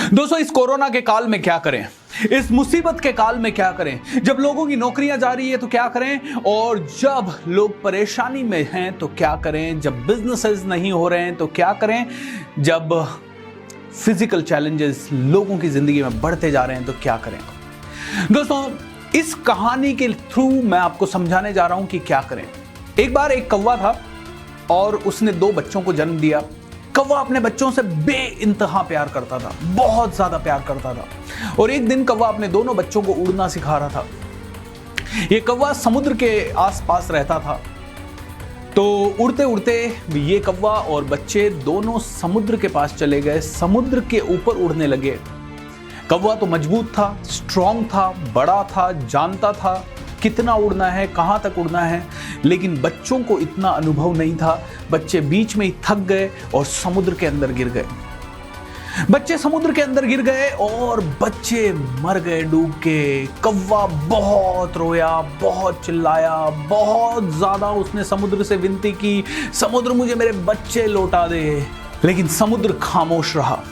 दोस्तों, इस कोरोना के काल में क्या करें, इस मुसीबत के काल में क्या करें, जब लोगों की नौकरियां जा रही है तो क्या करें, और जब लोग परेशानी में हैं तो क्या करें, जब बिजनेसेस नहीं हो रहे हैं तो क्या करें, जब फिजिकल चैलेंजेस लोगों की जिंदगी में बढ़ते जा रहे हैं तो क्या करें। दोस्तों, इस कहानी के थ्रू मैं आपको समझाने जा रहा हूं कि क्या करें। एक बार एक कौवा था और उसने 2 बच्चों को जन्म दिया। कौवा अपने बच्चों से बेइंतहा प्यार करता था, बहुत ज्यादा प्यार करता था। और एक दिन कौवा अपने दोनों बच्चों को उड़ना सिखा रहा था। यह कौवा समुद्र के आसपास रहता था, तो उड़ते उड़ते ये कौवा और बच्चे दोनों समुद्र के पास चले गए, समुद्र के ऊपर उड़ने लगे। कौवा तो मजबूत था, स्ट्रांग था, बड़ा था, जानता था कितना उड़ना है, कहां तक उड़ना है, लेकिन बच्चों को इतना अनुभव नहीं था। बच्चे बीच में ही थक गए और समुद्र के अंदर गिर गए। बच्चे समुद्र के अंदर गिर गए और बच्चे मर गए डूब के। कौवा बहुत रोया, बहुत चिल्लाया, बहुत ज्यादा उसने समुद्र से विनती की, समुद्र मुझे मेरे बच्चे लौटा दे। लेकिन समुद्र खामोश रहा।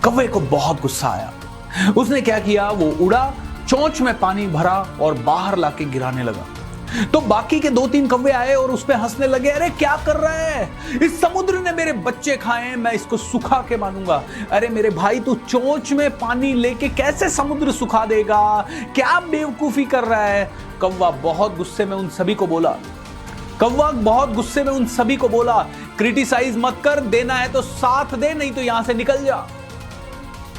कौवे को बहुत गुस्सा आया। उसने क्या किया, वो उड़ा, चोंच में पानी भरा और बाहर लाके गिराने लगा। तो बाकी के 2-3 कौवे आए और उस पे हंसने लगे, अरे क्या कर रहा है, इस समुद्र ने मेरे बच्चे खाए, मैं इसको सुखा के मानूंगा। अरे मेरे भाई, तू चोंच में पानी लेके कैसे समुद्र सुखा देगा, क्या बेवकूफी कर रहा है। कौवा बहुत गुस्से में उन सभी को बोला, क्रिटिसाइज मत कर, देना है तो साथ दे, नहीं तो यहां से निकल जा।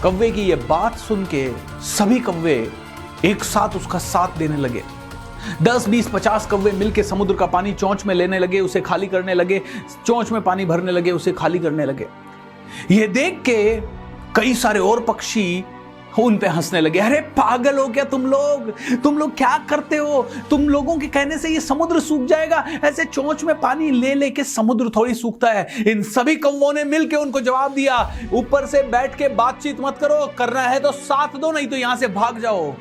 कौवे की यह बात सुन के सभी कौवे एक साथ उसका साथ देने लगे। 10, 20, 50 कौवे मिलके समुद्र का पानी चोंच में लेने लगे, उसे खाली करने लगे, चोंच में पानी भरने लगे, उसे खाली करने लगे। यह देख के कई सारे और पक्षी उन पे हंसने लगे, अरे पागल हो क्या तुम लोग क्या करते हो, तुम लोगों के कहने से ये समुद्र सूख जाएगा, ऐसे चोंच में पानी ले लेके समुद्र थोड़ी सूखता है। इन सभी कौवों ने मिलके उनको जवाब दिया, ऊपर से बैठ के बातचीत मत करो, करना है तो साथ दो, नहीं तो यहां से भाग जाओ।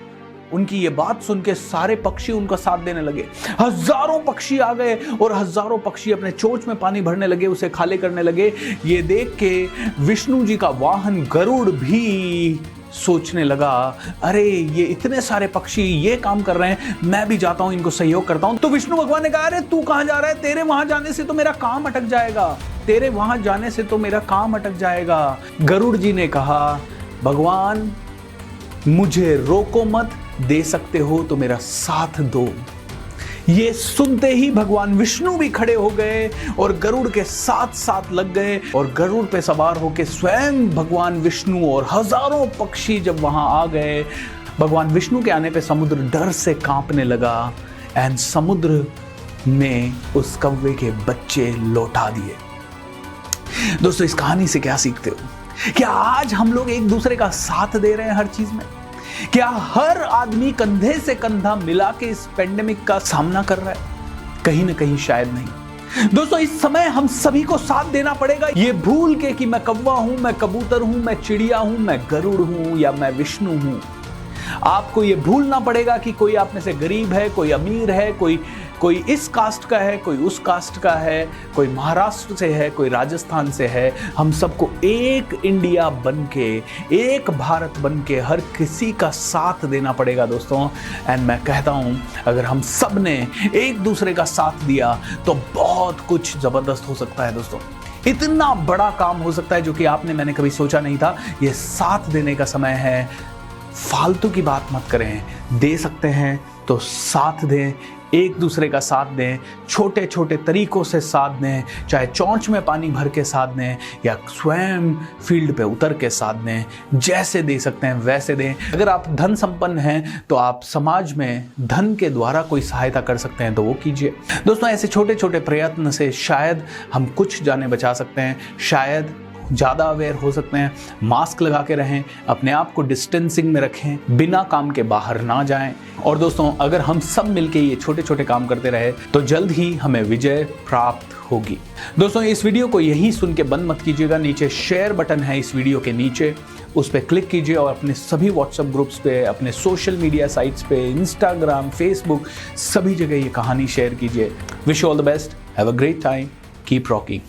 उनकी ये बात सुन के सारे पक्षी उनका साथ देने लगे। हजारों पक्षी आ गए और हजारों पक्षी अपने चोंच में पानी भरने लगे, उसे खाली करने लगे। ये देख के विष्णु जी का वाहन गरुड़ भी सोचने लगा, अरे ये इतने सारे पक्षी ये काम कर रहे हैं, मैं भी जाता हूं, इनको सहयोग करता हूं। तो विष्णु भगवान ने कहा, अरे तू कहां जा रहा है, तेरे वहां जाने से तो मेरा काम अटक जाएगा। गरुड़ जी ने कहा, भगवान मुझे रोको मत, दे सकते हो तो मेरा साथ दो। ये सुनते ही भगवान विष्णु भी खड़े हो गए और गरुड़ के साथ साथ लग गए, और गरुड़ पे सवार होकर स्वयं भगवान विष्णु और हजारों पक्षी जब वहां आ गए, भगवान विष्णु के आने पे समुद्र डर से कांपने लगा एंड समुद्र ने उस कौवे के बच्चे लौटा दिए। दोस्तों, इस कहानी से क्या सीखते हो? क्या आज हम लोग एक दूसरे का साथ दे रहे हैं हर चीज में? क्या हर आदमी कंधे से कंधा मिला के इस पेंडेमिक का सामना कर रहा है? कहीं ना कहीं शायद नहीं। दोस्तों, इस समय हम सभी को साथ देना पड़ेगा, ये भूल के कि मैं कौवा हूं, मैं कबूतर हूं, मैं चिड़िया हूं, मैं गरुड़ हूं या मैं विष्णु हूं। आपको ये भूलना पड़ेगा कि कोई आप में से गरीब है, कोई अमीर है, कोई इस कास्ट का है, कोई उस कास्ट का है, कोई महाराष्ट्र से है, कोई राजस्थान से है। हम सबको एक इंडिया बनके, एक भारत बनके हर किसी का साथ देना पड़ेगा दोस्तों। एंड मैं कहता हूं, अगर हम सब ने एक दूसरे का साथ दिया तो बहुत कुछ जबरदस्त हो सकता है दोस्तों। इतना बड़ा काम हो सकता है जो कि मैंने कभी सोचा नहीं था। यह साथ देने का समय है। फालतू की बात मत करें, दे सकते हैं तो साथ दें, एक दूसरे का साथ दें, छोटे छोटे तरीकों से साथ दें, चाहे चोंच में पानी भर के साथ दें या स्वयं फील्ड पे उतर के साथ दें, जैसे दे सकते हैं वैसे दें। अगर आप धन संपन्न हैं तो आप समाज में धन के द्वारा कोई सहायता कर सकते हैं तो वो कीजिए। दोस्तों, ऐसे छोटे छोटे प्रयत्न से शायद हम कुछ जानें बचा सकते हैं, शायद ज़्यादा अवेयर हो सकते हैं। मास्क लगा के रहें, अपने आप को डिस्टेंसिंग में रखें, बिना काम के बाहर ना जाएं। और दोस्तों, अगर हम सब मिलके ये छोटे छोटे काम करते रहे तो जल्द ही हमें विजय प्राप्त होगी। दोस्तों, इस वीडियो को यहीं सुन के बंद मत कीजिएगा। नीचे शेयर बटन है इस वीडियो के नीचे, उस पर क्लिक कीजिए और अपने सभी व्हाट्सएप ग्रुप्स पे, अपने सोशल मीडिया साइट्स पे, इंस्टाग्राम, फेसबुक, सभी जगह ये कहानी शेयर कीजिए। Wish you all the best, have a great time, keep rocking.